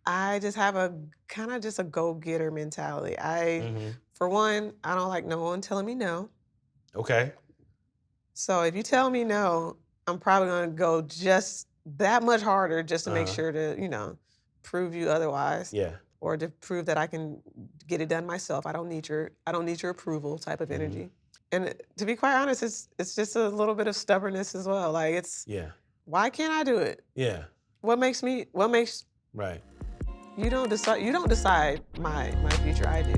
I just have a kind of just a go-getter mentality. Mm-hmm. For one, I don't like no one telling me no. Okay. So if you tell me no, I'm probably going to go just that much harder just to make Uh-huh. sure to, prove you otherwise, Yeah. or to prove that I can get it done myself. I don't need your approval type of Mm-hmm. energy. And to be quite honest, it's just a little bit of stubbornness as well. Like Yeah. why can't I do it? Yeah. What makes Right. you don't decide my future, I do.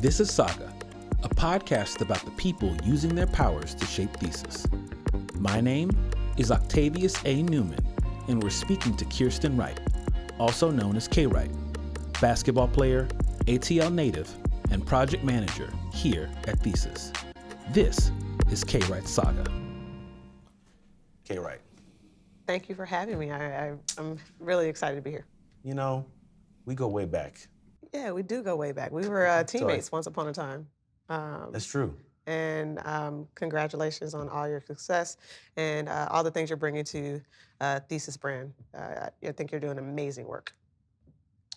This is SAGA, a podcast about the people using their powers to shape thesis. My name is Octavius A. Newman, and we're speaking to Kirstyn Wright, also known as K. Wright, basketball player, ATL native, and project manager here at Thesis. This is K. Wright's Saga. K. Wright. Thank you for having me. I'm really excited to be here. You know, we go way back. Yeah, we do go way back. We were teammates once upon a time. That's true. And congratulations on all your success and all the things you're bringing to Thesis brand. I think you're doing amazing work.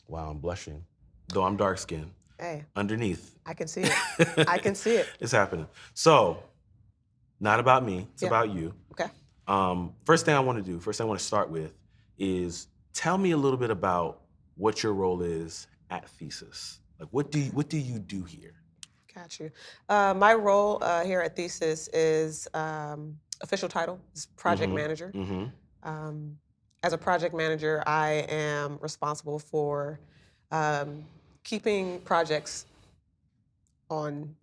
Wow, I'm blushing. Though I'm dark skinned. Hey. Underneath. I can see it. I can see it. It's happening. So, not about me. It's about you. Okay. First thing I want to start with is tell me a little bit about what your role is at Thesis. Like, what do you do here? Got you. My role here at Thesis is official title is project manager. Mm-hmm. As a project manager, I am responsible for keeping projects on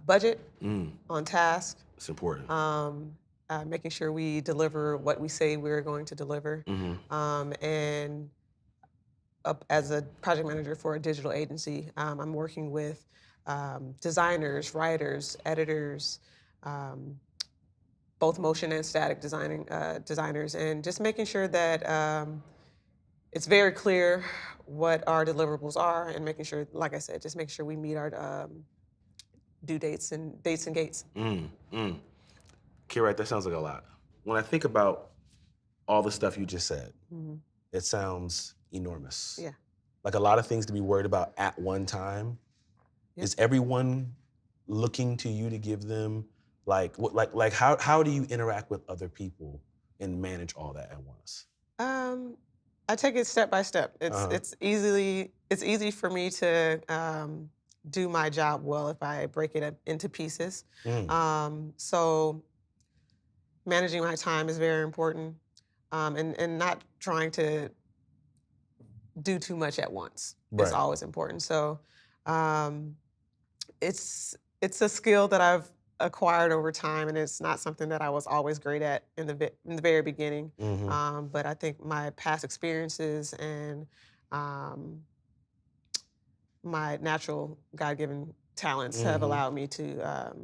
budget, on task. It's important. Making sure we deliver what we say we're going to deliver. And as a project manager for a digital agency, I'm working with designers, writers, editors, both motion and static designers, and just making sure that it's very clear what our deliverables are, and making sure, like I said, just make sure we meet our due dates and gates. Okay, right, that sounds like a lot. When I think about all the stuff you just said, it sounds enormous. Yeah. Like a lot of things to be worried about at one time. Yep. Is everyone looking to you to give them how do you interact with other people and manage all that at once? I take it step by step. It's easy for me to do my job well if I break it up into pieces. So managing my time is very important, and not trying to do too much at once is always important. So it's a skill that I've acquired over time, and it's not something that I was always great at in the very beginning. But I think my past experiences and my natural God-given talents have allowed me to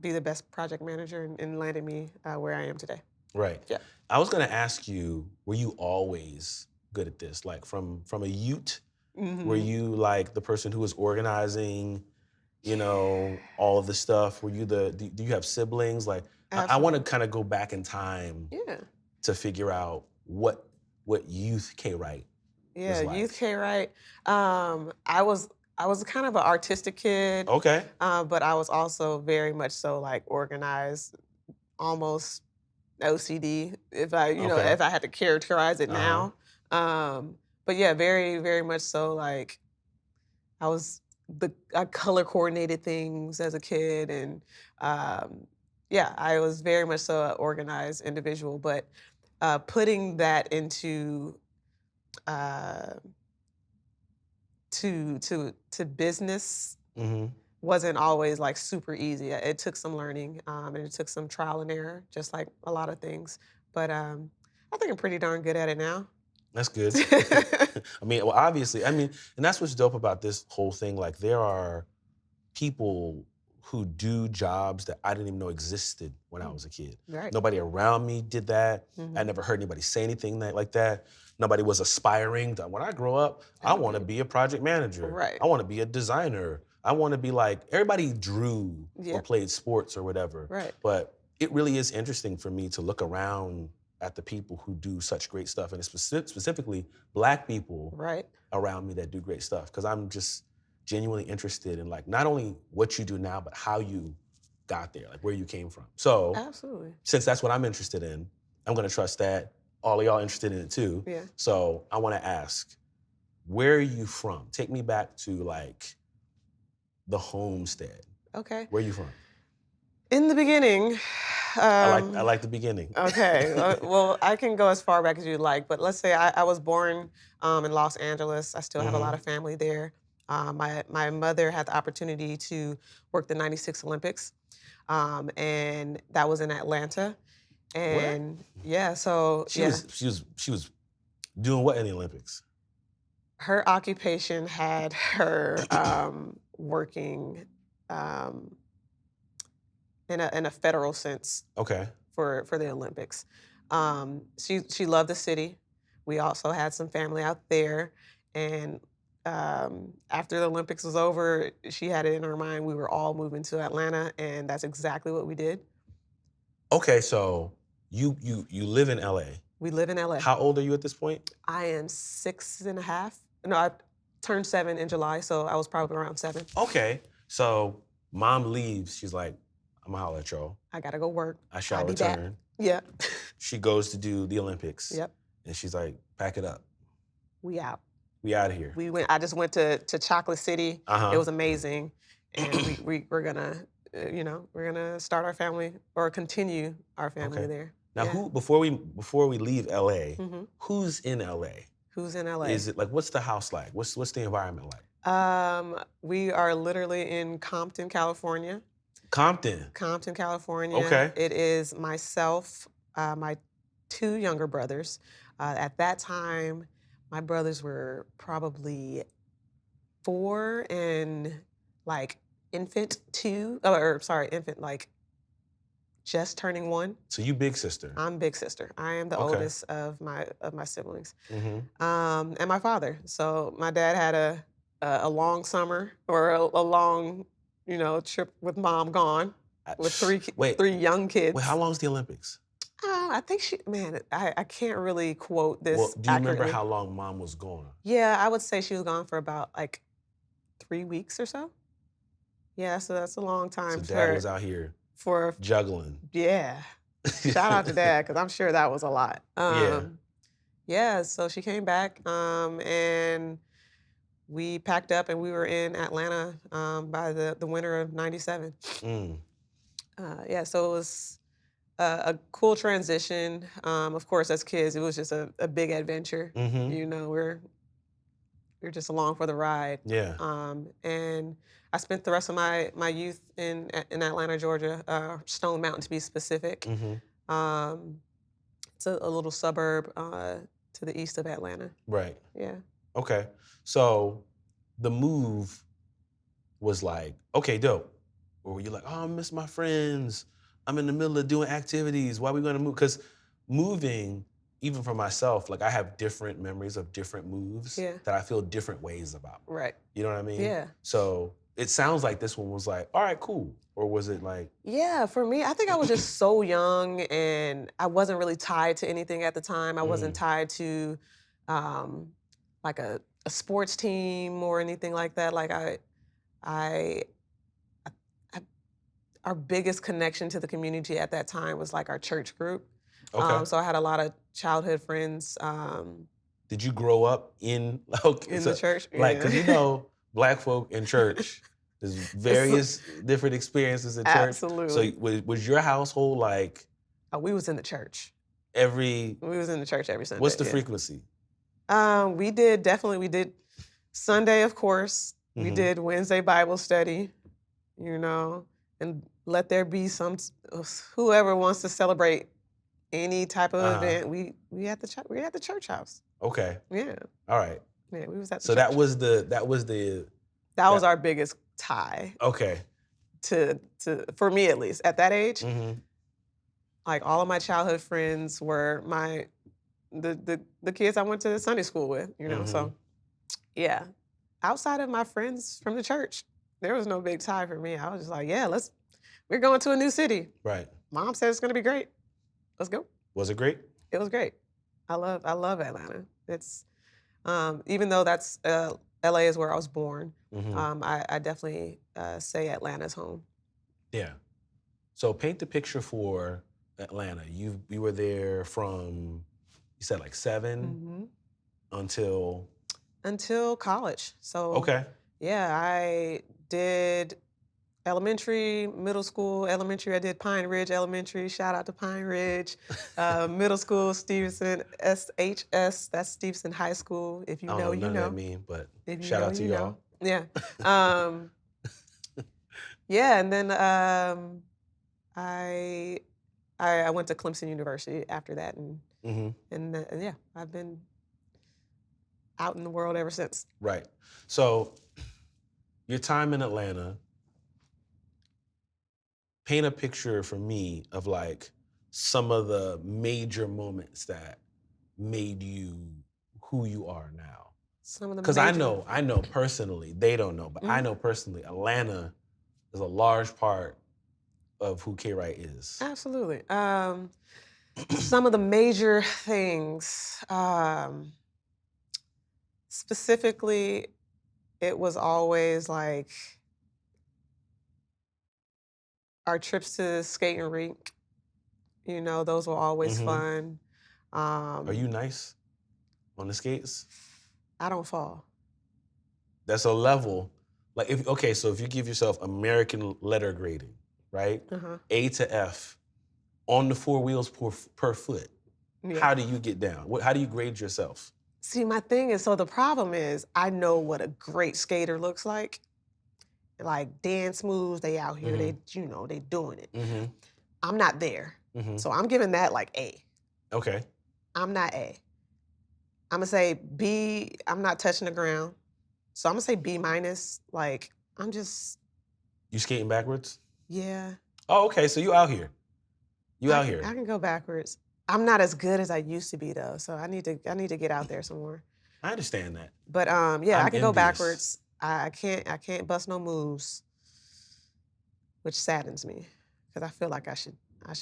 be the best project manager and landed me where I am today. Right. Yeah. I was going to ask you, were you always good at this? Like from a Ute, were you like the person who was organizing, all of the stuff? Were you do you have siblings? Like, I want to kind of go back in time to figure out what youth K. Wright was like. Youth K. Wright. I was kind of an artistic kid. Okay. But I was also very much so like organized, almost OCD if I had to characterize it now. But yeah, very, very much so. Like I color coordinated things as a kid, and I was very much so an organized individual. But putting that into to business wasn't always like super easy. It took some learning, and it took some trial and error, just like a lot of things. But I think I'm pretty darn good at it now. That's good. Obviously, and that's what's dope about this whole thing. Like, there are people who do jobs that I didn't even know existed when I was a kid. Right. Nobody around me did that. I never heard anybody say anything like that. Nobody was aspiring to, when I grow up, I want to be a project manager. Right. I want to be a designer. I want to be like, everybody drew or played sports or whatever. Right. But it really is interesting for me to look around at the people who do such great stuff, and it's specifically Black people Right. around me that do great stuff, because I'm just genuinely interested in like not only what you do now, but how you got there, like where you came from. So Absolutely. since that's what I'm interested in, I'm gonna trust that all of y'all interested in it too. Yeah. So I wanna ask, where are you from? Take me back to like the homestead. Okay. Where are you from? In the beginning, I like the beginning. Okay. Well, I can go as far back as you like, but let's say I was born in Los Angeles. I still have a lot of family there. My mother had the opportunity to work the '96 Olympics, and that was in Atlanta. And yeah, so She was doing what in the Olympics? her occupation had her working in a federal sense. Okay. For the Olympics. She loved the city. We also had some family out there, and after the Olympics was over, she had it in her mind we were all moving to Atlanta, and that's exactly what we did. Okay, so you live in LA. We live in LA. How old are you at this point? I am 6.5. No, I turned 7 in July, so I was probably around 7. Okay, so mom leaves. She's like, I'm gonna holler at y'all. I gotta go work. I shall I'll be back. return. Yeah. She goes to do the Olympics. Yep. And she's like, pack it up. We out. We out of here. I just went to Chocolate City. Uh-huh. It was amazing, and we're gonna, we're gonna start our family or continue our family there. Now, Yeah. before we leave LA, who's in LA? Who's in LA? Is it like, what's the house like? What's the environment like? We are literally in Compton, California. Compton, California. Okay. It is myself, my 2 younger brothers. At that time, my brothers were probably 4 and like infant like just turning 1. So you big sister. I'm big sister. I am the Okay. oldest of my siblings. Mm-hmm. And my father. So my dad had a long summer or a long, trip with mom gone with 3 young kids. Wait, how long's the Olympics? I think I can't really quote this. Well, do you remember accurately. how long mom was gone? Yeah, I would say she was gone for about like 3 weeks or so. Yeah, so that's a long time. So dad was out here for juggling. Yeah. Shout out to dad, because I'm sure that was a lot. Yeah, so she came back and we packed up and we were in Atlanta by the winter of '97. Yeah, so it was a cool transition. Of course, as kids, it was just a big adventure. Mm-hmm. We're just along for the ride. Yeah. And I spent the rest of my youth in Atlanta, Georgia, Stone Mountain to be specific. Mm-hmm. It's a little suburb to the east of Atlanta. Right. Yeah. Okay. So the move was like, okay, dope. Or were you like, oh, I miss my friends. I'm in the middle of doing activities. Why are we going to move? Because moving, even for myself, like I have different memories of different moves that I feel different ways about. Right. You know what I mean? Yeah. So it sounds like this one was like, all right, cool. Or was it like? Yeah, for me, I think I was just so young and I wasn't really tied to anything at the time. I wasn't tied to like a sports team or anything like that. Like our biggest connection to the community at that time was like our church group. Okay. So I had a lot of childhood friends. Did you grow up in the church? Like, because Black folk in church, there's various different experiences in church. Absolutely. So was your household like? Oh, we was in the church. We was in the church every Sunday. What's the frequency? We did Sunday, of course. Mm-hmm. We did Wednesday Bible study, and let there be whoever wants to celebrate any type of event. We at the church house. Okay. Yeah. All right. Yeah, we was at the so church. That was our biggest tie. Okay. To for me at least at that age. Mm-hmm. Like all of my childhood friends were the kids I went to Sunday school with, So yeah. Outside of my friends from the church, there was no big tie for me. I was just like, yeah, we're going to a new city. Right. Mom said it's gonna be great. Let's go. Was it great? It was great. I love Atlanta. It's even though that's LA is where I was born. I definitely say Atlanta's home. Yeah. So paint the picture for Atlanta. You were there from, you said like 7 until college. So okay. yeah, I did elementary, middle school. Elementary, I did Pine Ridge Elementary. Shout out to Pine Ridge. Middle school, Stevenson SHS. That's Stevenson High School. If you I don't know, know you none know. of that mean, but If you shout know, out to you y'all. know. Yeah. Yeah, and then I went to Clemson University after that, and yeah, I've been out in the world ever since. Right. So your time in Atlanta, paint a picture for me of like some of the major moments that made you who you are now. Some of the Because major... I know personally, they don't know, but I know personally, Atlanta is a large part of who K. Wright is. Absolutely. Some of the major things, specifically, it was always like our trips to the skating rink. You know, those were always fun. Are you nice on the skates? I don't fall. That's a level. Like so if you give yourself American letter grading, right? A to F on the 4 wheels per foot. Yeah. How do you get down? How do you grade yourself? See, my thing is, so the problem is, I know what a great skater looks like dance moves, they out here, they doing it. I'm not there. So I'm giving that like A. Okay. I'm not A. I'm gonna say B, I'm not touching the ground. So I'm gonna say B minus, like, I'm just... You skating backwards? Yeah. Oh, okay, so you out here. I can go backwards. I'm not as good as I used to be though, so I need to get out there some more. I understand that. But yeah, I can go backwards. I can't bust no moves, which saddens me because I feel like I should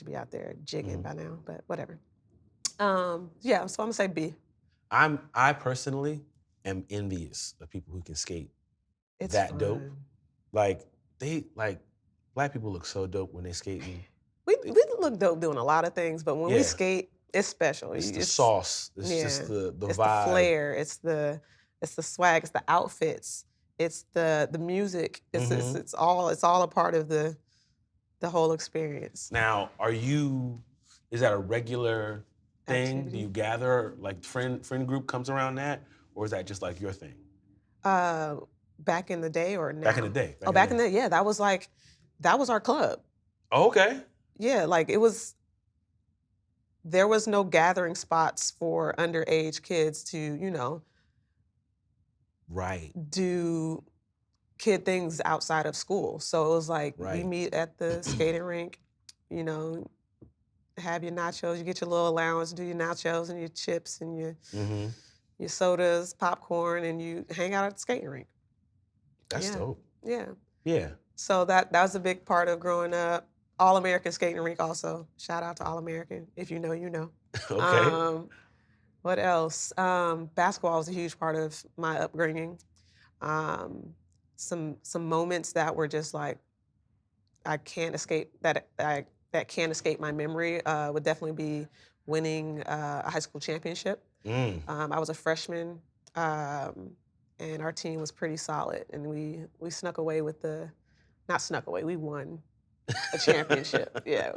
be out there jigging by now, but whatever. Yeah, so I'm gonna say B. I personally am envious of people who can skate that dope. Like black people look so dope when they skating. We look dope doing a lot of things, but when we skate, it's special. It's the sauce. It's just the vibe. It's the flair. It's the swag. It's the outfits. It's the music. It's all a part of the whole experience. Now, is that a regular thing? Activity. Do you gather, like friend group comes around that? Or is that just like your thing? Back in the day or now? Back in the day. Yeah, that was our club. Oh, okay. Yeah, like there was no gathering spots for underage kids to, right, do kid things outside of school. So it was like, we meet at the skating rink, have your nachos, you get your little allowance, do your nachos and your chips and your sodas, popcorn, and you hang out at the skating rink. That's dope. Yeah. Yeah. So that was a big part of growing up. All-American skating rink also. Shout out to All-American. If you know, you know. Okay. What else? Basketball was a huge part of my upbringing. Some moments that were just like, I can't escape, that can't escape my memory would definitely be winning a high school championship. I was a freshman, and our team was pretty solid, and we snuck away with not snuck away, we won a championship. Yeah,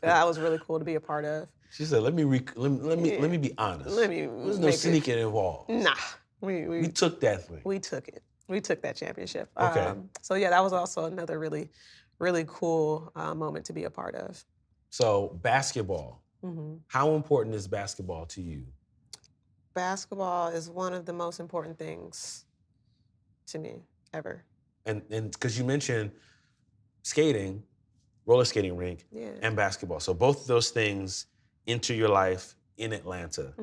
that was really cool to be a part of. She said, "Let me be honest. There's no sneaking involved." Nah, we took that thing. We took it. We took that championship. Okay. So yeah, that was also another really, really cool moment to be a part of. So basketball. How important is basketball to you? Basketball is one of the most important things to me ever. And because you mentioned skating, roller skating rink, and basketball. So both of those things enter your life in Atlanta.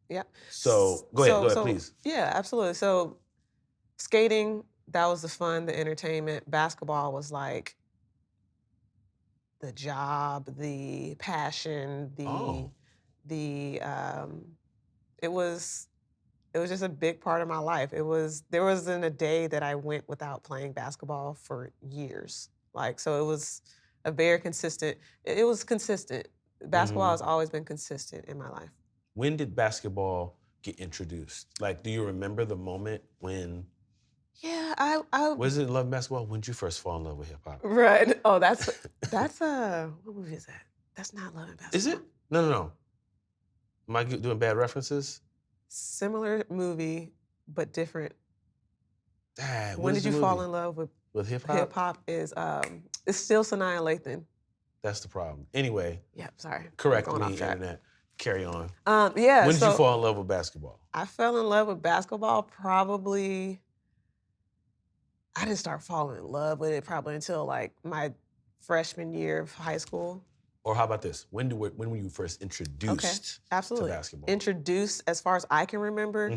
Yeah. So go ahead, please. Yeah, absolutely. So skating, that was the fun, the entertainment. Basketball was like the job, the passion, it was just a big part of my life. There wasn't a day that I went without playing basketball for years. Like, so it was a very consistent, it was consistent. Basketball has always been consistent in my life. When did basketball get introduced? Like, do you remember the moment when? Yeah, I Was it Love Basketball? When did you first fall in love with hip hop? right. Oh, that's what movie is that? That's not Love and Basketball. Is it? No. Am I doing bad references? Similar movie, but different. Dad, When did you fall in love with hip hop? hip hop? Is it's still Sanaa Lathan. That's the problem. Anyway. Yep. Sorry. Correct me, internet. Carry on. Yeah. When did you fall in love with basketball? I fell in love with basketball probably. I didn't start falling in love with it probably until like my freshman year of high school. Or how about this? When were you first introduced to basketball? Introduced, as far as I can remember,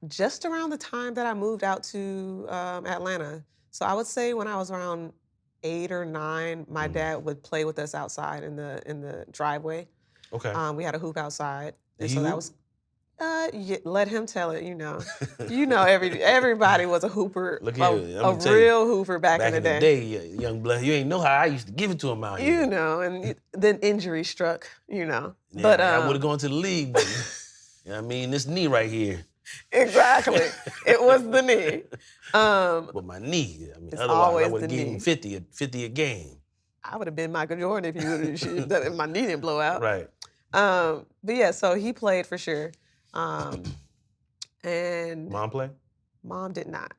just around the time that I moved out to Atlanta. So I would say when I was around 8 or 9, my dad would play with us outside in the driveway. Okay. We had a hoop outside, and so that was. Yeah, let him tell it. You know, everybody was a hooper. Look at a real hooper back in the day. Back in the day, young blood, you ain't know how I used to give it to him out here. You know, and then injury struck. You know, yeah, but I would have gone to the league. But, you know what I mean, this knee right here. Exactly, it was the knee. But my knee. I mean, otherwise I would have given him 50 a game. I would have been Michael Jordan if if my knee didn't blow out. Right. But yeah, so he played for sure. And Mom play? Mom did not.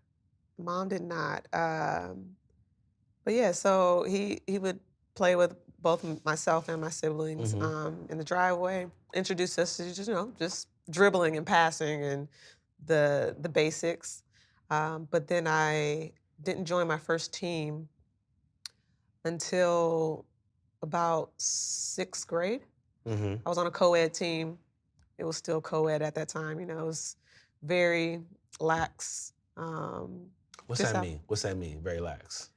But yeah, so he would play with both myself and my siblings in the driveway. Introduced us to just dribbling and passing and the basics. But then I didn't join my first team until about 6th grade. I was on a co-ed team. It was still co-ed at that time. You know, it was very lax. What's that mean? What's that mean? Very lax.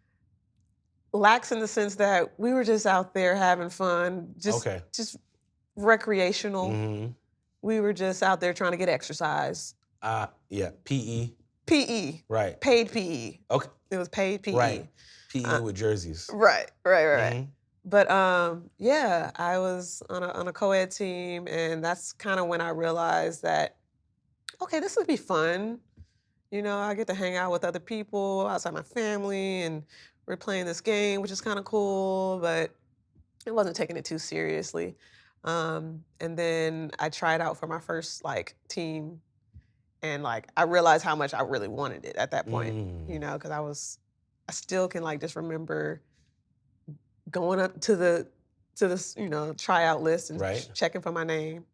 Lax in the sense that we were just out there having fun, just recreational. We were just out there trying to get exercise. Yeah, PE. PE. Right. Paid PE. Okay. It was paid PE. Right. PE with jerseys. Right. But yeah, I was on a co-ed team, and that's kind of when I realized that, okay, this would be fun. You know, I get to hang out with other people outside my family, and we're playing this game, which is kind of cool, but it wasn't taking it too seriously. And then I tried out for my first team, and I realized how much I really wanted it at that point. You know, because I still can just remember going up to the tryout list and checking for my name.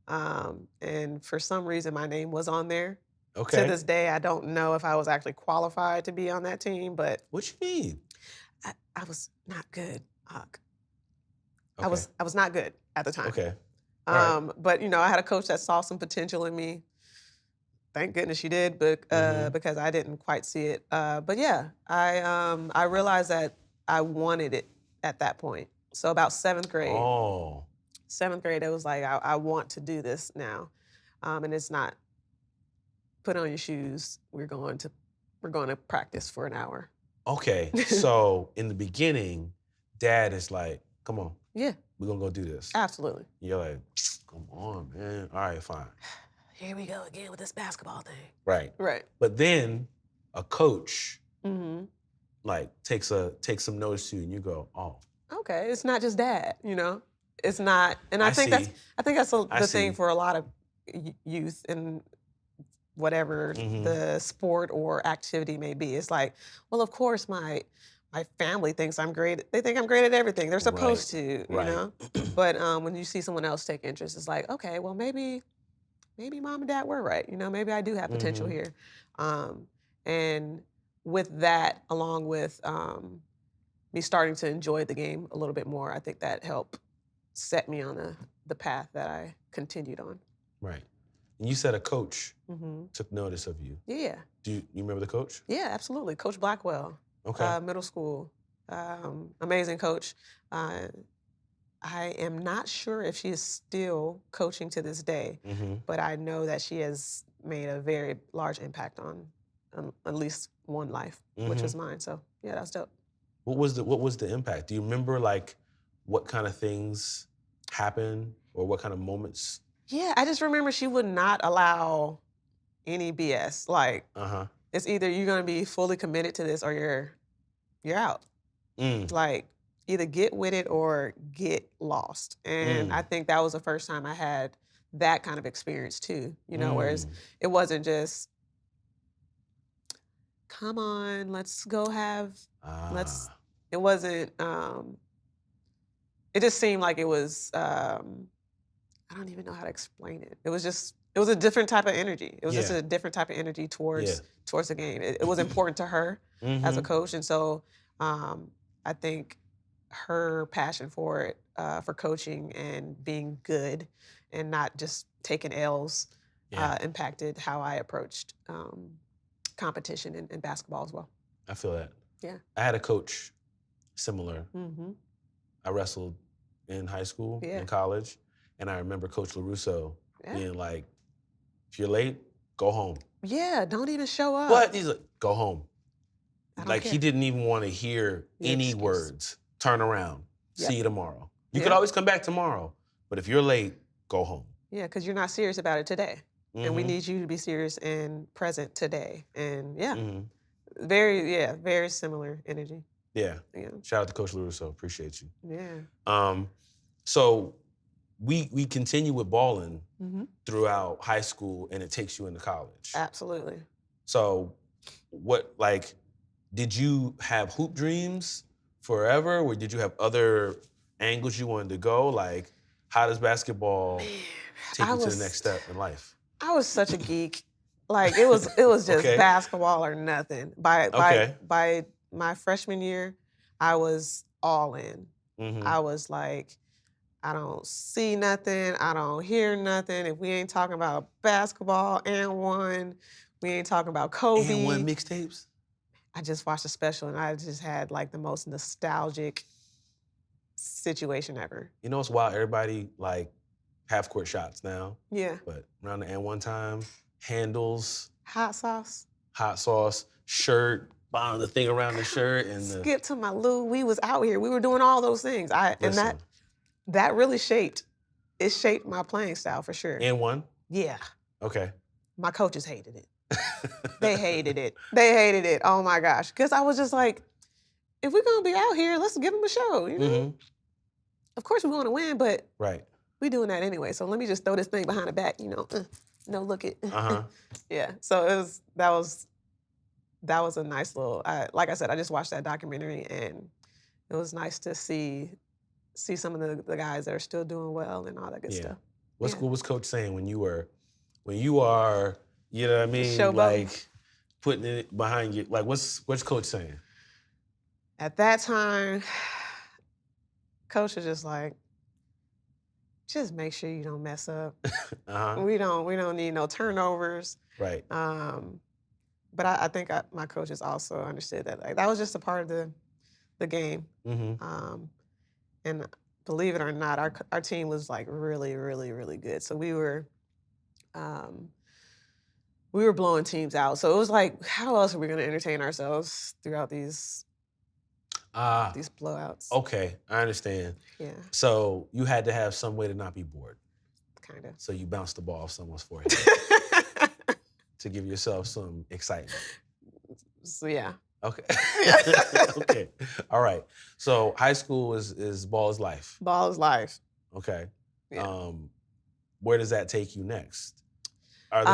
And for some reason, my name was on there. Okay. To this day, I don't know if I was actually qualified to be on that team, but what you mean? I was not good, Huck. Okay. I was not good at the time. Okay. But I had a coach that saw some potential in me. Thank goodness she did, but because I didn't quite see it. But yeah, I realized that I wanted it at that point. So about 7th grade. Oh. 7th grade, it was I want to do this now. And it's not put on your shoes, we're going to practice for an hour. Okay. So in the beginning, Dad is like, come on. Yeah. We're gonna go do this. Absolutely. You're like, come on, man. All right, fine. Here we go again with this basketball thing. Right. Right. But then a coach takes some notice to you, and you go, oh. Okay, it's not just Dad, It's not, and I think that's the thing for a lot of youth and whatever the sport or activity may be. It's well, of course my family thinks I'm great. They think I'm great at everything. They're supposed to, you know. But when you see someone else take interest, it's okay, well maybe Mom and Dad were right. Maybe I do have potential here. And with that, along with me starting to enjoy the game a little bit more, I think that helped set me on the path that I continued on. Right. And you said a coach took notice of you. Yeah. Do you remember the coach? Yeah, absolutely. Coach Blackwell. Okay. Middle school. Amazing coach. I am not sure if she is still coaching to this day, but I know that she has made a very large impact on at least one life, which was mine. So yeah, that's dope. What was the impact? Do you remember like what kind of things happened or what kind of moments? Yeah, I just remember she would not allow any BS. Like it's either you're gonna be fully committed to this or you're out. Like either get with it or get lost. And I think that was the first time I had that kind of experience too. You know, whereas it wasn't just, come on, let's go have, it wasn't, it just seemed like it was, I don't even know how to explain it. It was a different type of energy. It was just a different type of energy towards the game. It was important to her as a coach. And so I think her passion for it, for coaching and being good and not just taking L's impacted how I approached competition in basketball as well. I feel that. Yeah. I had a coach similar. I wrestled in high school, in college, and I remember Coach LaRusso being like, if you're late, go home. Yeah, don't even show up. But he's like, go home. Like he didn't even want to hear any words. Turn around. See you tomorrow. You could always come back tomorrow, but if you're late, go home. Yeah, because you're not serious about it today. And we need you to be serious and present today. And very similar energy. Yeah. Shout out to Coach LaRusso. Appreciate you. Yeah. So we continue with balling throughout high school and it takes you into college. Absolutely. So did you have hoop dreams forever or did you have other angles you wanted to go? Like, how does basketball take you to the next step in life? I was such a geek. Like it was just basketball or nothing. By my freshman year, I was all in. I was like, I don't see nothing, I don't hear nothing. If we ain't talking about basketball and Wann, we ain't talking about Kobe. And Wann mixtapes? I just watched a special and I just had like the most nostalgic situation ever. You know what's wild? Everybody like half court shots now. Yeah. But around the end one time, handles. Hot sauce, shirt, bond the thing around the shirt and skip to my Lou. We was out here. We were doing all those things. And that really shaped my playing style for sure. And Wann? Yeah. Okay. My coaches hated it. They hated it. Oh my gosh. Because I was just like, if we're gonna be out here, let's give them a show. You know? Of course we want to win, but we doing that anyway. So let me just throw this thing behind the back. You know, no look it. Yeah. So that was a nice little. Like I said, I just watched that documentary, and it was nice to see some of the guys that are still doing well and all that good stuff. What was Coach saying when you are, you know what I mean? Showboat. Like putting it behind you. Like what's Coach saying? At that time, Coach was just like, just make sure you don't mess up. We don't need no turnovers. Right. But I think my coaches also understood that like that was just a part of the game. And believe it or not, our team was like really, really, really good. So we were blowing teams out. So it was like, how else are we going to entertain ourselves throughout these blowouts? Okay, I understand. Yeah. So you had to have some way to not be bored. Kind of. So you bounced the ball off someone's forehead to give yourself some excitement. So yeah. Okay. Okay. All right. So high school is ball is life. Ball is life. Okay. Yeah. Where does that take you next? Are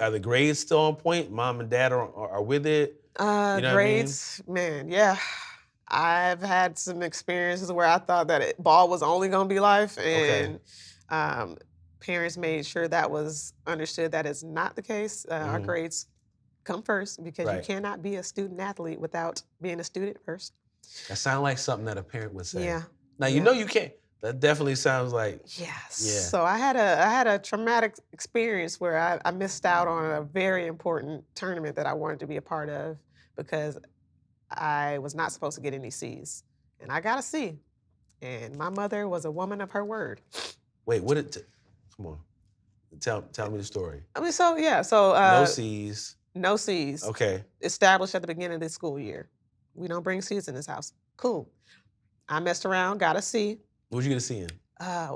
the grades still on point? Mom and dad are with it? You know grades, what I mean? Man, yeah. I've had some experiences where I thought that ball was only going to be life, and parents made sure that was understood that is not the case. Our grades come first because you cannot be a student athlete without being a student first. That sounds like something that a parent would say. Yeah. Now you know you can't. That definitely sounds like. Yes. Yeah. So I had a traumatic experience where I missed out on a very important tournament that I wanted to be a part of because I was not supposed to get any C's, and I got a C. And my mother was a woman of her word. Wait, come on. Tell me the story. I mean, so No C's. No C's. Okay. Established at the beginning of the school year. We don't bring C's in this house. Cool. I messed around, got a C. What did you get a C in? I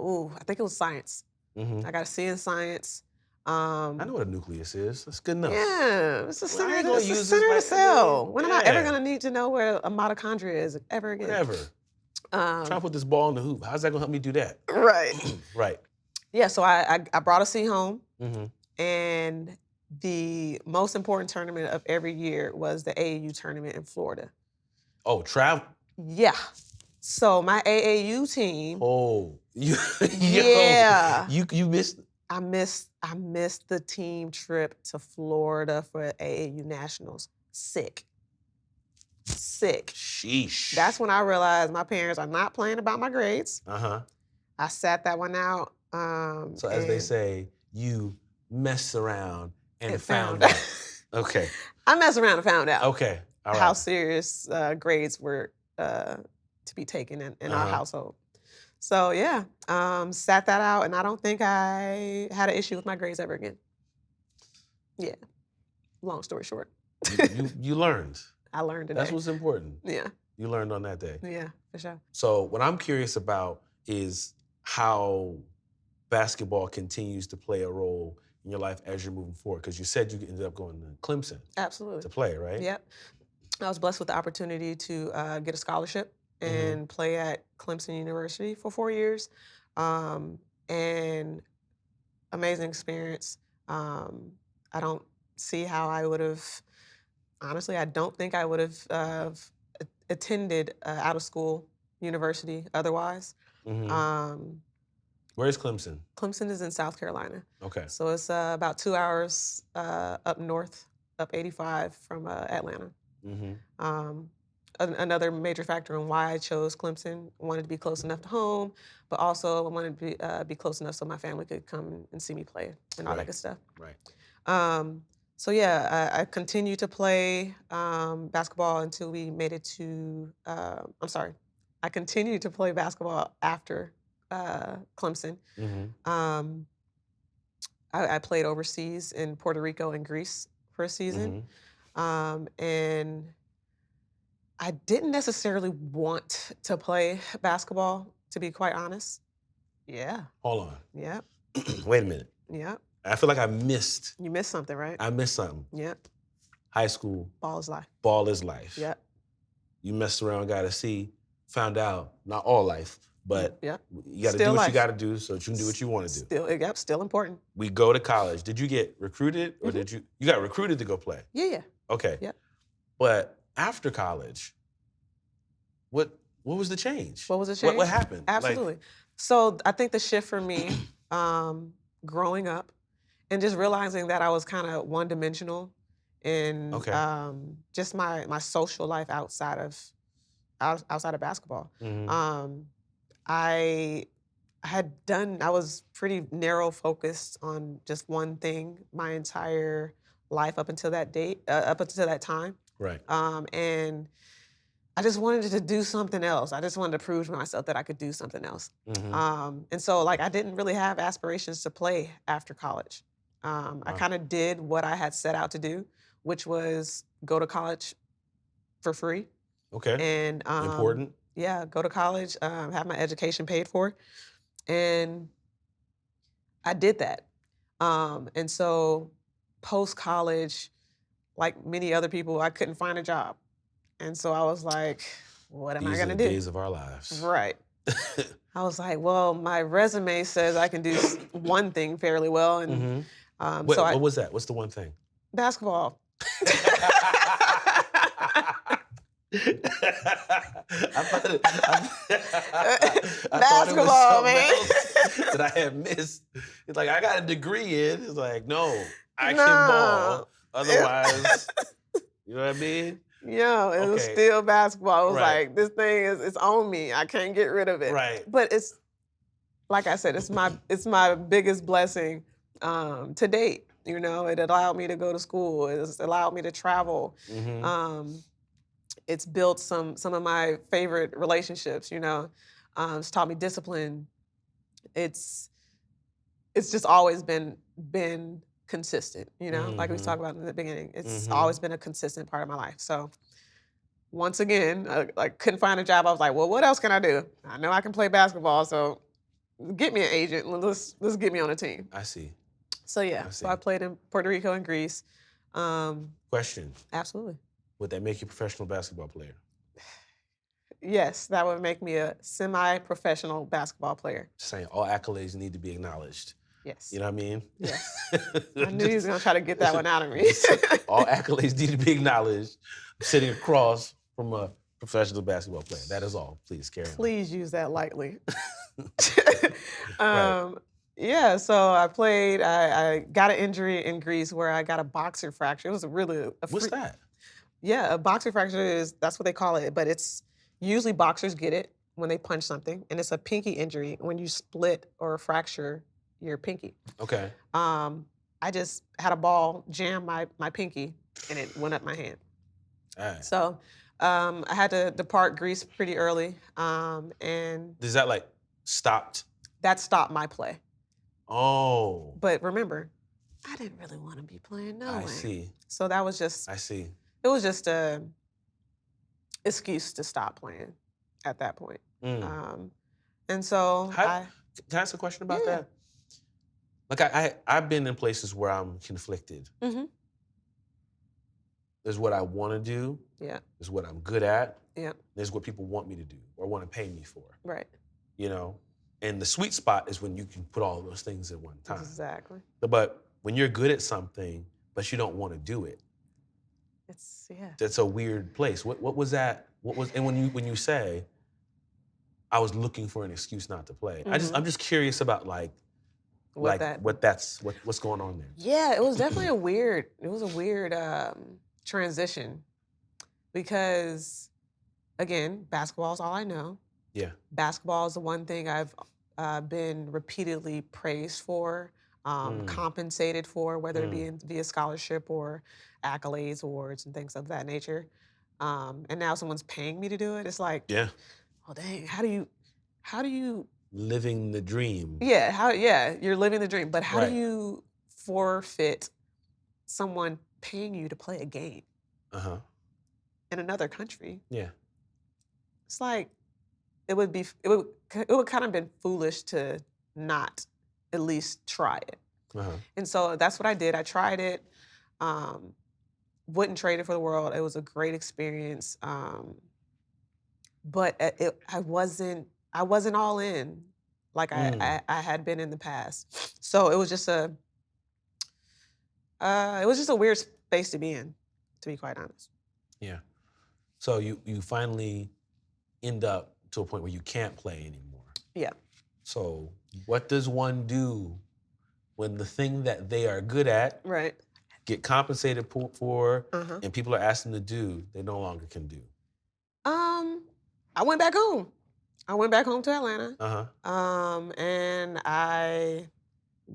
think it was science. Mm-hmm. I got a C in science. I know what a nucleus is. That's good enough. Yeah, it's the center, I ain't gonna it's the use center of the this cell. back When am I ever gonna need to know where a mitochondria is ever again? Whatever. Trying to put this ball in the hoop. How's that gonna help me do that? Right. Right. Yeah, so I brought a C home, Mm-hmm. and the most important tournament of every year was the AAU tournament in Florida. Oh, travel. Yeah. So my AAU team. Oh, Yeah. You missed. I missed the team trip to Florida for AAU Nationals. Sick. Sheesh. That's when I realized my parents are not playing about my grades. Uh-huh. I sat that one out. So as they say, you messed around and found out. Okay. I messed around and found out. Okay. All right. How serious grades were to be taken in our household. So yeah, sat that out, and I don't think I had an issue with my grades ever again. Yeah. Long story short. You learned. I learned today. That's what's important. Yeah. You learned on that day. Yeah, for sure. So what I'm curious about is how basketball continues to play a role in your life as you're moving forward. Because you said you ended up going to Clemson. Absolutely. To play, right? Yep. I was blessed with the opportunity to get a scholarship and play at Clemson University for 4 years. And amazing experience. I don't see how I would have, honestly, I don't think I would have attended out of school university otherwise. Mm-hmm. Where's Clemson? Clemson is in South Carolina. Okay. So it's about 2 hours up north, up 85 from Atlanta. Mm-hmm. Another major factor in why I chose Clemson, wanted to be close enough to home, but also I wanted to be close enough so my family could come and see me play and all that good stuff. Right. So yeah, I continued to play basketball until we made it to, I continued to play basketball after Clemson. Mm-hmm. I played overseas in Puerto Rico and Greece for a season. Mm-hmm. And I didn't necessarily want to play basketball, to be quite honest. Yeah. Hold on. Yep. Wait a minute. Yep. I feel like I missed. You missed something, right? I missed something. Yep. High school. Ball is life. Ball is life. Yep. You messed around, got to see, found out, not all life, but yep. You got to do what you got to do so that you can do what you want to do. Still important. We go to college. Did you get recruited or did you got recruited to go play? Yeah. Okay. Yep. But after college, what was the change? What was the change? What happened? Absolutely. So I think the shift for me, growing up and just realizing that I was kind of one-dimensional in just my social life outside of basketball. Mm-hmm. I was pretty narrow focused on just one thing my entire life up until that time. Right. And I just wanted to do something else. I just wanted to prove to myself that I could do something else. Mm-hmm. And so I didn't really have aspirations to play after college. I kind of did what I had set out to do, which was go to college for free. Okay. And important. Yeah, go to college, have my education paid for. And I did that. And so post-college, like many other people, I couldn't find a job. And so I was like, what am I going to do? These are the days of our lives. Right. I was like, well, my resume says I can do one thing fairly well. And what was that? What's the one thing? Basketball. I Basketball, man. That I had missed. It's like I got a degree in. It's like, no, I can ball. Otherwise, you know what I mean? Yeah, it was still basketball. It was like, this thing it's on me. I can't get rid of it. Right. But it's, like I said, it's my biggest blessing to date. You know, it allowed me to go to school. It's allowed me to travel. Mm-hmm. It's built some of my favorite relationships, you know. It's taught me discipline. It's just always been consistent, you know, like we talked about in the beginning. It's always been a consistent part of my life. So once again, I couldn't find a job. I was like, well, what else can I do? I know I can play basketball, so get me an agent. Let's get me on a team. I see. So yeah, so I played in Puerto Rico and Greece. Question. Absolutely. Would that make you a professional basketball player? Yes, that would make me a semi-professional basketball player. Saying all accolades need to be acknowledged. Yes. You know what I mean? Yes. I knew he was gonna try to get that one out of me. All accolades need to be acknowledged. I'm sitting across from a professional basketball player. That is all. Please carry on. Please use that lightly. Right. Yeah, so I played. I got an injury in Greece where I got a boxer fracture. It was really What's that? Yeah, a boxer fracture that's what they call it, but it's usually boxers get it when they punch something, and it's a pinky injury when you split or fracture your pinky. Okay. I just had a ball jam my pinky, and it went up my hand. All right. So I had to depart Greece pretty early, and Does that stopped? that stopped my play. Oh. But remember, I didn't really want to be playing no way. I see. So that was just, I see. it was just a excuse to stop playing at that point. And so Can I ask a question about that? Like I've been in places where I'm conflicted. There's what I want to do. Yeah. There's what I'm good at. Yeah. There's what people want me to do or want to pay me for. Right. You know? And the sweet spot is when you can put all of those things at one time. Exactly. But when you're good at something, but you don't want to do it, that's a weird place. What was that? And when you say, I was looking for an excuse not to play, I'm just curious about what's going on there. Yeah, it was definitely a weird transition because, again, basketball is all I know. Yeah. Basketball is the one thing I've been repeatedly praised for, compensated for, whether it be via scholarship or accolades, awards, and things of that nature. And now someone's paying me to do it. It's like, oh dang, how do you living the dream? Yeah, you're living the dream, but how do you forfeit someone paying you to play a game in another country? Yeah. It's like it would kind of been foolish to not at least try it. And so that's what I did. I tried it. Wouldn't trade it for the world. It was a great experience. But I wasn't all in like I had been in the past. So it was just a weird space to be in, to be quite honest. Yeah. So you finally end up to a point where you can't play anymore. Yeah. So what does one do when the thing that they are good at, get compensated for, and people are asking to do, they no longer can do? I went back home. I went back home to Atlanta. And I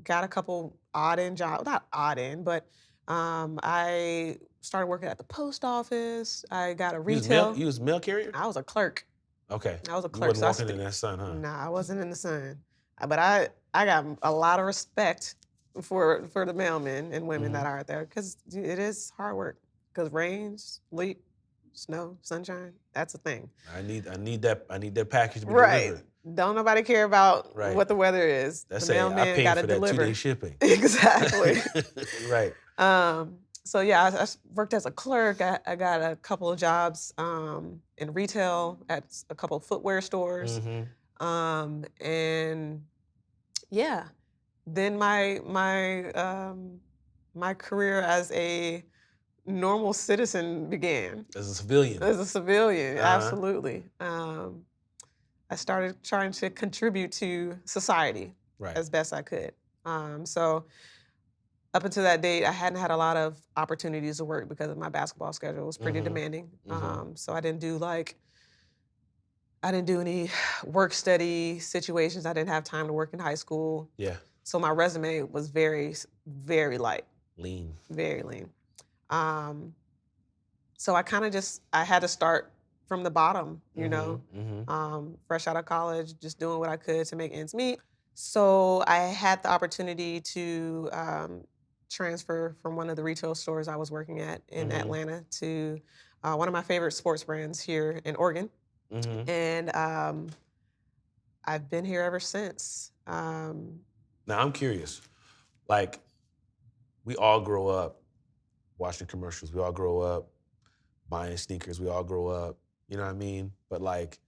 got a couple odd-end jobs. Not odd-end, but I started working at the post office. I got a retail. You was mail carrier? I was a clerk. Okay. I was a clerk. You wasn't walking in that sun, huh? Nah, I wasn't in the sun. But I got a lot of respect for the mailmen and women that are out there because it is hard work. Because rain, sleet, snow, sunshine, that's a thing. I need that package to be delivered. Don't nobody care about what the weather is. That's the mailman I paid gotta for that deliver. 2-day shipping. Exactly. Right. So yeah, I worked as a clerk. I got a couple of jobs in retail at a couple of footwear stores. And yeah, then my career as a normal citizen began. As a civilian. Absolutely. I started trying to contribute to society as best I could. So up until that date, I hadn't had a lot of opportunities to work because of my basketball schedule. It was pretty demanding. So I didn't do any work study situations. I didn't have time to work in high school. Yeah. So my resume was very, very light. Lean. Very lean. So I kind of I had to start from the bottom, you know, Mm-hmm. fresh out of college, just doing what I could to make ends meet. So I had the opportunity to transfer from one of the retail stores I was working at in Mm-hmm. Atlanta to one of my favorite sports brands here in Oregon. Mm-hmm. And I've been here ever since. Now I'm curious, like we all grow up watching commercials. We all grow up buying sneakers. We all grow up, you know what I mean? But like,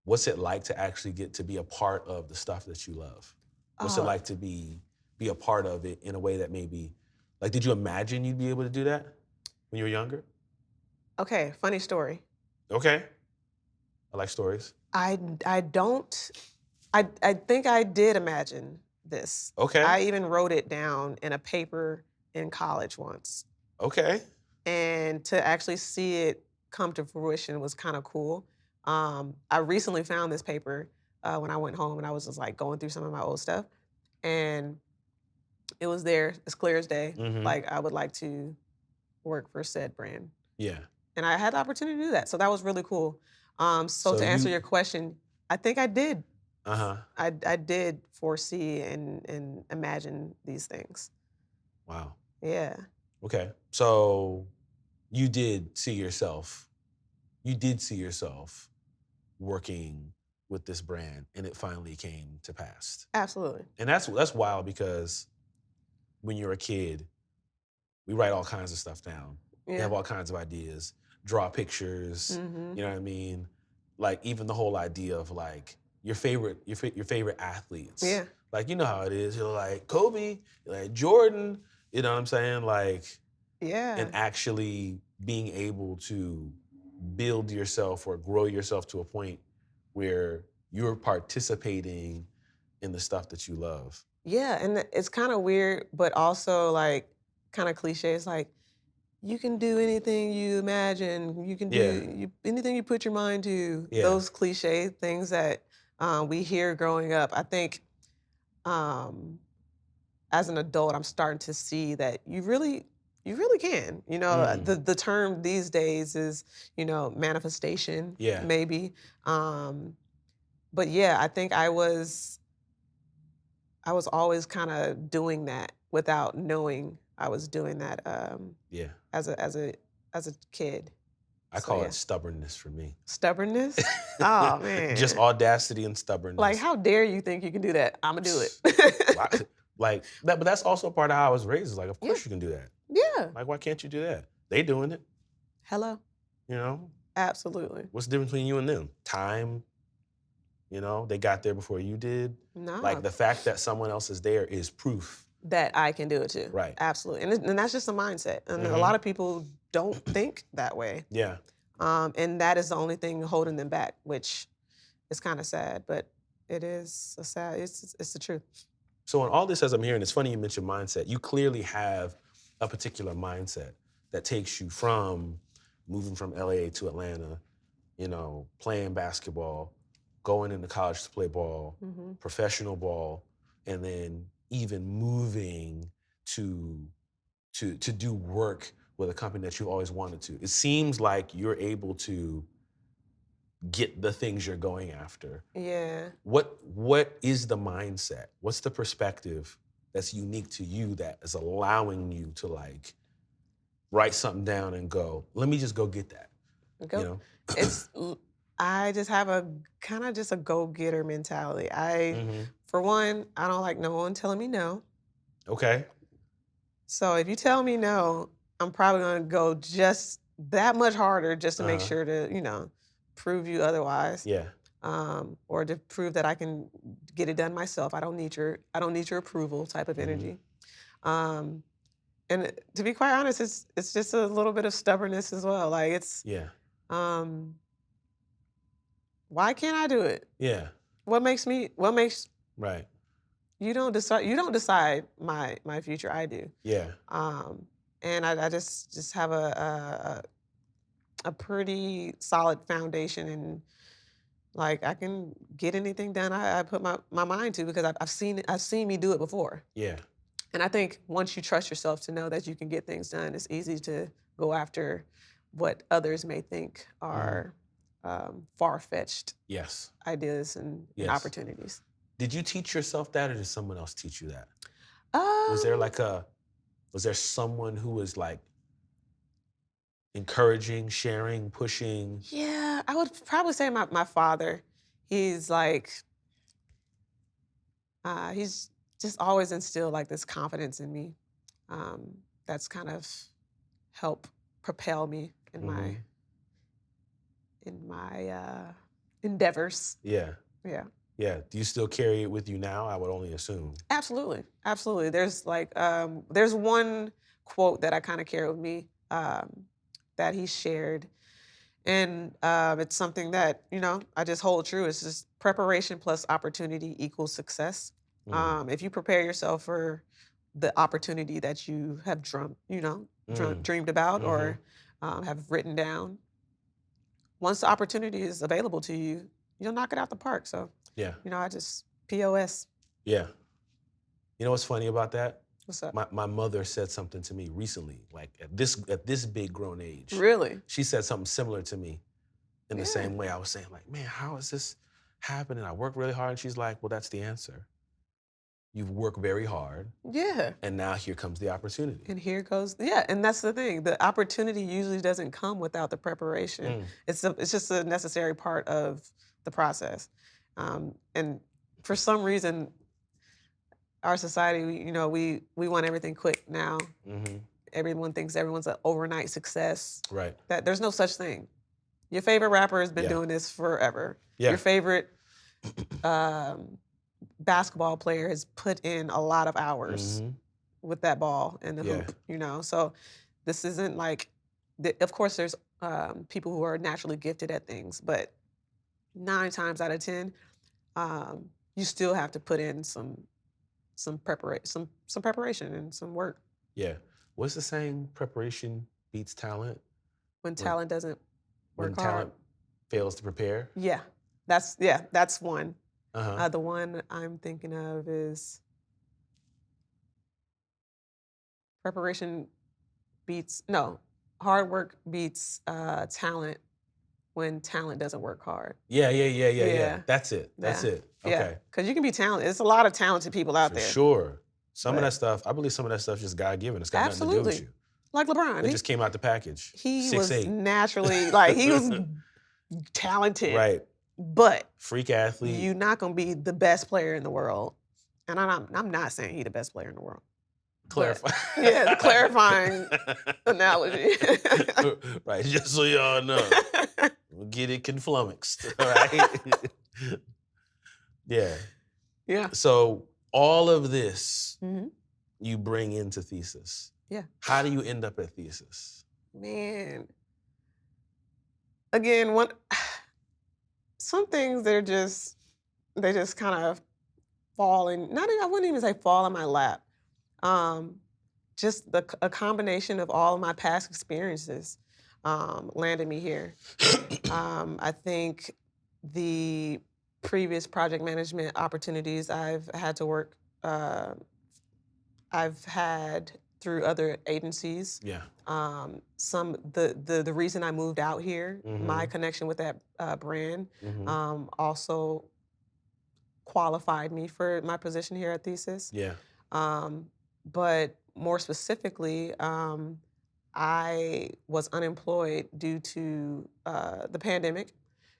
what's it like to actually get to be a part of the stuff that you love? What's it like to be a part of it in a way that maybe, like, did you imagine you'd be able to do that when you were younger? Okay, funny story. Okay. I like stories. I think I did imagine this. Okay. I even wrote it down in a paper in college once. Okay. And to actually see it come to fruition was kind of cool. I recently found this paper when I went home and I was just like going through some of my old stuff. And it was there as clear as day. Mm-hmm. Like I would like to work for said brand. Yeah. And I had the opportunity to do that. So that was really cool. So to answer your question, I think I did. Uh-huh. I did foresee and imagine these things. Wow. Yeah. Okay. So you did see yourself working with this brand and it finally came to pass. Absolutely. And that's wild because when you're a kid, we write all kinds of stuff down. Yeah. We have all kinds of ideas, draw pictures, Mm-hmm. you know what I mean? Like even the whole idea of like your favorite athletes. Yeah. Like you know how it is. You're like Kobe, you're like Jordan, you know what I'm saying? Like yeah. And actually being able to build yourself or grow yourself to a point where you're participating in the stuff that you love. Yeah, and it's kind of weird, but also like kind of cliche. It's like you can do anything you imagine. You can do anything you put your mind to. Yeah. Those cliche things that we hear growing up. I think as an adult, I'm starting to see that you really can. You know, the term these days is, you know, manifestation. Yeah. Maybe. But yeah, I think I was always kind of doing that without knowing I was doing that. As a kid. I call it stubbornness for me. Stubbornness? Oh man. Just audacity and stubbornness. Like, how dare you think you can do that? I'ma do it. Like that, but that's also part of how I was raised. Is like, of course you can do that. Yeah. Like, why can't you do that? They doing it. Hello. You know? Absolutely. What's the difference between you and them? Time. You know, they got there before you did. No. Like the fact that someone else is there is proof that I can do it too. Right. Absolutely. And that's just a mindset. And a lot of people don't think that way. Yeah. And that is the only thing holding them back, which is kind of sad, but it is it's the truth. So in all this, as I'm hearing, it's funny you mentioned mindset. You clearly have a particular mindset that takes you from moving from LA to Atlanta, you know, playing basketball, going into college to play ball, professional ball, and then even moving to do work with a company that you've always wanted to. It seems like you're able to get the things you're going after. Yeah. What is the mindset? What's the perspective that's unique to you that is allowing you to like write something down and go, let me just go get that? Go. You know? I just have a kind of just a go-getter mentality. For one, I don't like no one telling me no. Okay. So if you tell me no, I'm probably gonna go just that much harder just to make sure to, you know, prove you otherwise. Yeah. Or to prove that I can get it done myself. I don't need your approval type of energy. And to be quite honest, it's just a little bit of stubbornness as well. Like it's why can't I do it? Yeah. What makes right. You don't decide my future, I do. Yeah. And I just have a pretty solid foundation, and like I can get anything done I put my mind to because I've seen me do it before. Yeah. And I think once you trust yourself to know that you can get things done, it's easy to go after what others may think are far-fetched Yes. ideas and opportunities. Did you teach yourself that, or did someone else teach you that? Um, Was there someone who was like encouraging, sharing, pushing? Yeah, I would probably say my father. He's like, he's just always instilled like this confidence in me. That's kind of helped propel me in my endeavors. Yeah. Yeah. Yeah. Do you still carry it with you now? I would only assume. Absolutely. Absolutely. There's like, there's one quote that I kind of carry with me that he shared. And it's something that, I just hold true. It's just preparation plus opportunity equals success. If you prepare yourself for the opportunity that you have dreamed about or have written down, once the opportunity is available to you, you'll knock it out the park. So, Yeah. I just POS. Yeah. You know what's funny about that? What's up? My mother said something to me recently, like at this big grown age. Really? She said something similar to me in the same way. I was saying like, man, how is this happening? I work really hard. And she's like, well, that's the answer. You've worked very hard. Yeah. And now here comes the opportunity. And here goes, and that's the thing. The opportunity usually doesn't come without the preparation. It's just a necessary part of the process. And for some reason, our society, we want everything quick now. Everyone thinks everyone's an overnight success. Right. That there's no such thing. Your favorite rapper has been doing this forever. Yeah. Your favorite basketball player has put in a lot of hours with that ball and the hoop, So this isn't like, of course there's people who are naturally gifted at things, but 9 times out of 10, you still have to put in some preparation and some work. Yeah. What's the saying? Preparation beats talent. When talent doesn't work hard. When talent fails to prepare. Yeah. That's one. The one I'm thinking of is hard work beats talent when talent doesn't work hard. Yeah. That's it. Okay. Yeah, because you can be talented. There's a lot of talented people out there. Sure. Some of that stuff, I believe some of that stuff is just God-given. It's got nothing to do with you. Like LeBron. It just came out the package. He 6'8". was naturally, he was talented. Right. But freak athlete. You're not going to be the best player in the world. And I'm not saying he's the best player in the world. Clarify. The clarifying analogy. Right, just so y'all know. We'll get it conflummoxed, all right? Yeah. So all of this you bring into Thesis. Yeah. How do you end up at Thesis? Man. Again, some things they just kind of fall in, I wouldn't even say fall in my lap. Just a combination of all of my past experiences landed me here. I think the previous project management opportunities I've had to work, I've had through other agencies. Yeah. The reason I moved out here, my connection with that brand, also qualified me for my position here at Thesis. Yeah. But more specifically, I was unemployed due to the pandemic,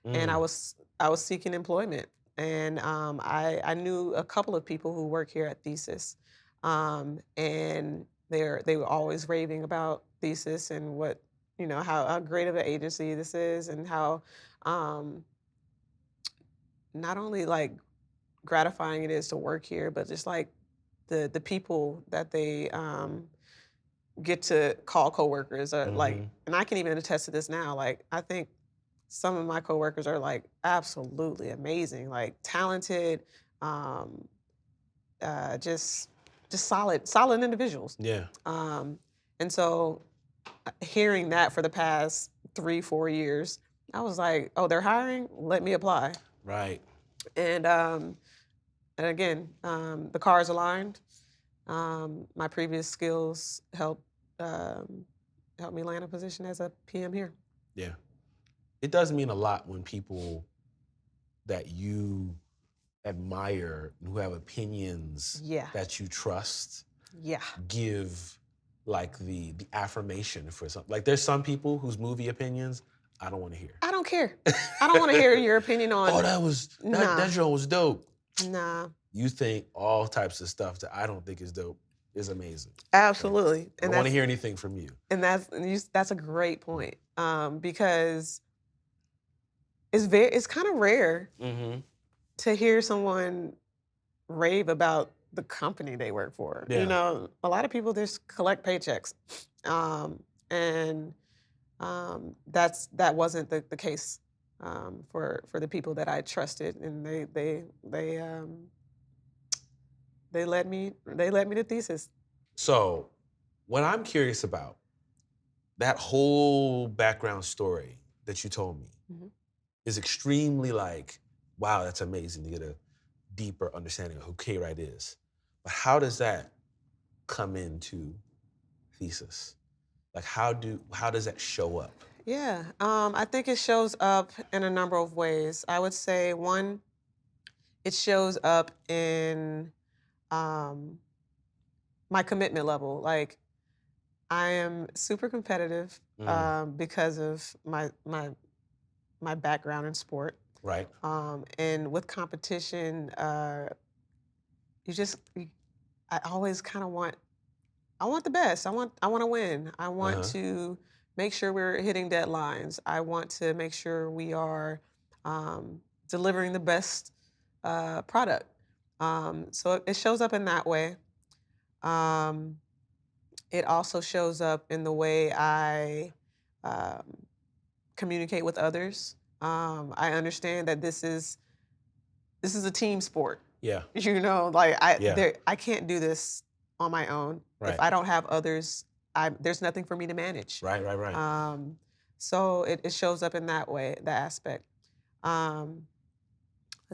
and I was seeking employment. And I knew a couple of people who work here at Thesis, and they were always raving about Thesis and what, how great of an agency this is, and how not only like gratifying it is to work here, but just like the people that they get to call coworkers are like, and I can even attest to this now. Like, I think some of my coworkers are like absolutely amazing, like talented, just solid individuals. Yeah. And so hearing that for the past 3-4 years, I was like, oh, they're hiring? Let me apply. Right. And again, the cars aligned. My previous skills helped me land a position as a PM here. Yeah. it does mean a lot when people that you admire, who have opinions that you trust, give like the affirmation for something. Like there's some people whose movie opinions I don't want to hear. I don't care. I don't want to hear your opinion on. Oh, that joint was dope. Nah. You think all types of stuff that I don't think is dope is amazing. Absolutely. Like, I don't want to hear anything from you. And that's a great point, because it's kind of rare to hear someone rave about the company they work for. Yeah. You know, a lot of people just collect paychecks, and that wasn't the case for the people that I trusted, and they led me to thesis. So, what I'm curious about, that whole background story that you told me is extremely like, wow, that's amazing to get a deeper understanding of who K. Wright is. But how does that come into thesis? Like, how does that show up? Yeah, I think it shows up in a number of ways. I would say one, it shows up in my commitment level. Like, I am super competitive because of my background in sport. Right. And with competition, I always kind of want the best. I want to win. I want to make sure we're hitting deadlines. I want to make sure we are delivering the best product. So it shows up in that way. It also shows up in the way I communicate with others. I understand that this is a team sport. Yeah. You know, like I can't do this on my own. Right. If I don't have others, there's nothing for me to manage. Right. So it shows up in that way, that aspect. Let's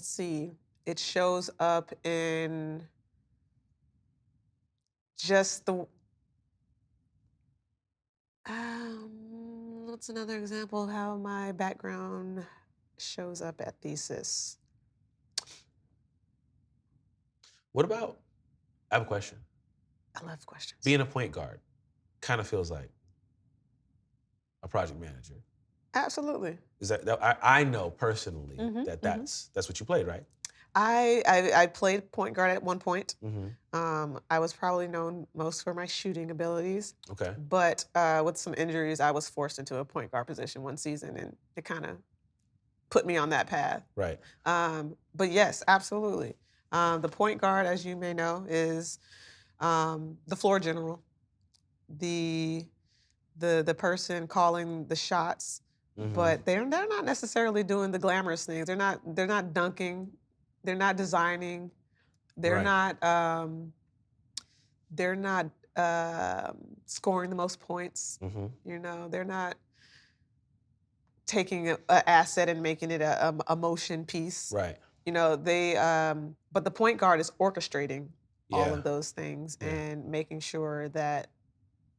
see. It shows up in just the. What's another example of how my background shows up at thesis? What about, I have a question. I love questions. Being a point guard kind of feels like a project manager. Absolutely. Is that I know personally that's what you played, right? I played point guard at one point. I was probably known most for my shooting abilities. Okay. But with some injuries, I was forced into a point guard position one season, and it kind of put me on that path. Right. But yes, absolutely. The point guard, as you may know, is the floor general, the person calling the shots. But they're not necessarily doing the glamorous things. They're not dunking. They're not designing. They're not scoring the most points. You know, they're not taking an asset and making it a motion piece. Right. You know, but the point guard is orchestrating all of those things and making sure that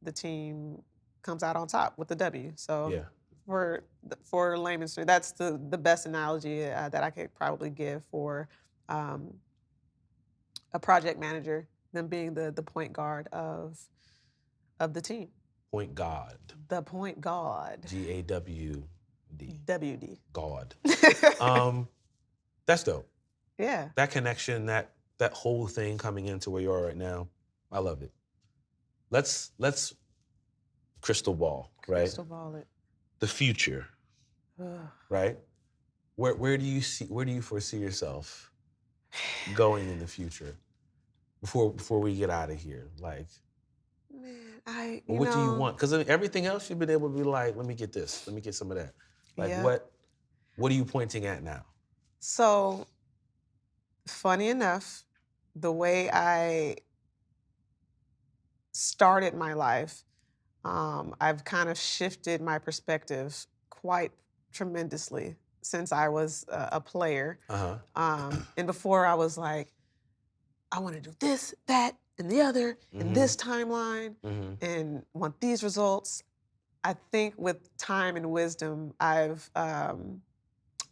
the team comes out on top with the W. So for layman's terms, that's the best analogy that I could probably give for a project manager, them being the point guard of the team. Point guard. The point guard. GAWD. WD. God. That's dope. Yeah. That connection, that whole thing coming into where you are right now, I love it. Let's crystal ball, right? Crystal ball it. The future, right? Where do you foresee yourself going in the future before we get out of here? Like, man, what do you want? Because everything else you've been able to be like, let me get this, let me get some of that. Like, what are you pointing at now? So, funny enough, the way I started my life, I've kind of shifted my perspective quite tremendously since I was a player. And before I was like, I want to do this, that, and the other, and this timeline, and want these results. I think with time and wisdom, I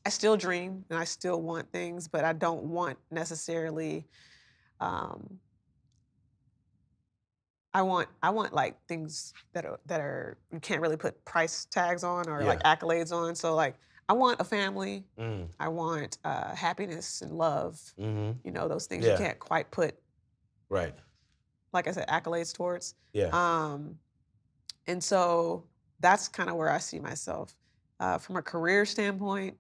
still dream and I still want things, but I don't want necessarily. I want like things that are you can't really put price tags on or like accolades on. So like I want a family. I want happiness and love. You know, those things you can't quite put, right, like I said, accolades towards. Yeah. And so that's kind of where I see myself. From a career standpoint,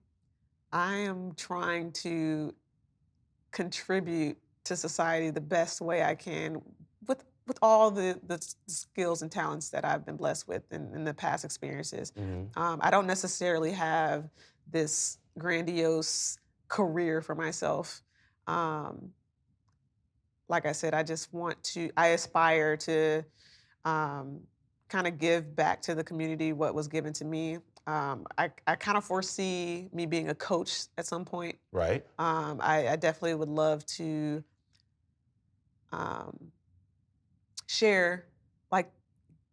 I am trying to contribute to society the best way I can with all the skills and talents that I've been blessed with in the past experiences. I don't necessarily have this grandiose career for myself. Like I said, I aspire to kind of give back to the community what was given to me. I kind of foresee me being a coach at some point. Right. I definitely would love to share like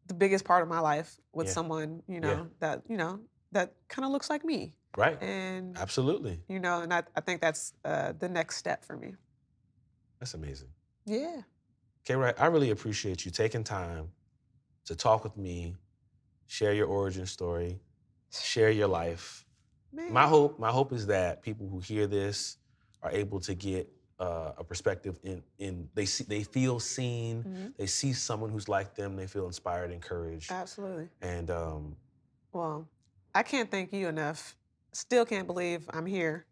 the biggest part of my life with someone, that kind of looks like me. Right. And absolutely. And I think that's the next step for me. That's amazing. Yeah. Okay, right. I really appreciate you taking time to talk with me, share your origin story, share your life. Man. My hope is that people who hear this are able to get a perspective in they feel seen, they see someone who's like them, they feel inspired, encouraged. Absolutely. And well, I can't thank you enough. Still can't believe I'm here.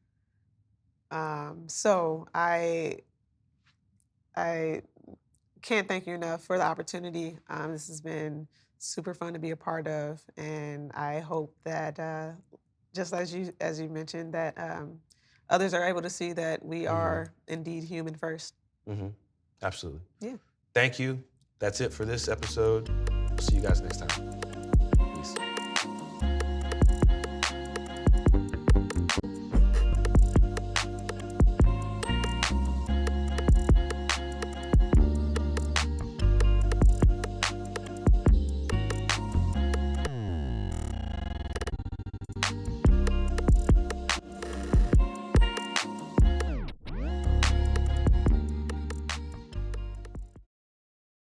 So I can't thank you enough for the opportunity. This has been super fun to be a part of, and I hope that just as you mentioned, that others are able to see that we are indeed human first. Absolutely. Yeah. Thank you. That's it for this episode. See you guys next time. Peace.